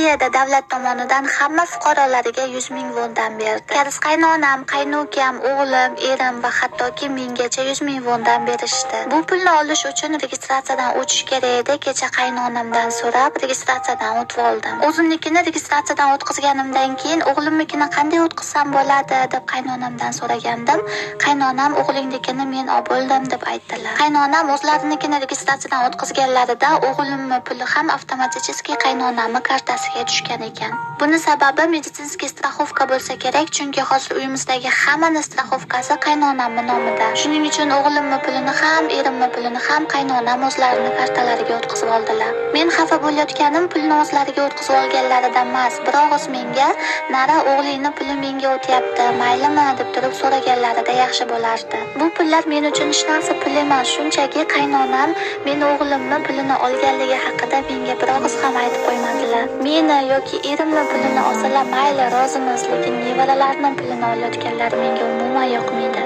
Suriyada davlat tomonidan hamma fuqarolariga 100 ming wondan berdi. Karis qaynonam, qaynukam, o'g'lim, erim va hattoki mengacha 100 ming wondan berishdi. Bu pulni olish uchun registratsiyadan o'tish kerak edi. Kecha qaynonamdan so'rab, registratsiyadan o'tib oldim. O'zimnikini registratsiyadan o'tkazganimdan keyin o'g'limnikini qanday o'tkazsam bo'ladi deb qaynonamdan so'ragandim. Qaynonam o'g'lingnikini men olib oldim deb aytdilar. Qaynonam o'zlarinikini registratsiyadan o'tkazganlarida o'g'limning puli ham avtomaticheski qaynonamning kartasiga tushgan ekan. Buni sababi meditsinskiy страховка bo'lsa kerak, chunki hozir uyimizdagi hammaning страховкasi qaynonamning nomida. Shuning uchun o'g'limning pulini ham, erimning pulini ham qaynonam o'zlarining kartalariga o'tkazib oldilar. Men xafa bo'layotganim pulni o'zlariga o'tkazib olganlaridan emas, biroq menga "Nara o'g'lingning puli menga o'tyapti, maylimi?" deb turib so'raganlarida yaxshi bo'lardi. Bu pullar men uchun hech narsa pul emas, shunchaki qaynonam men o'g'limning pulini olganligi haqida menga biroz ham aytib qo'ymadilar. Meni yoki erimning pulini olsalar mayli, rozimiz, lekin nevaralarining pulini olayotganlari menga umuman yoqmaydi.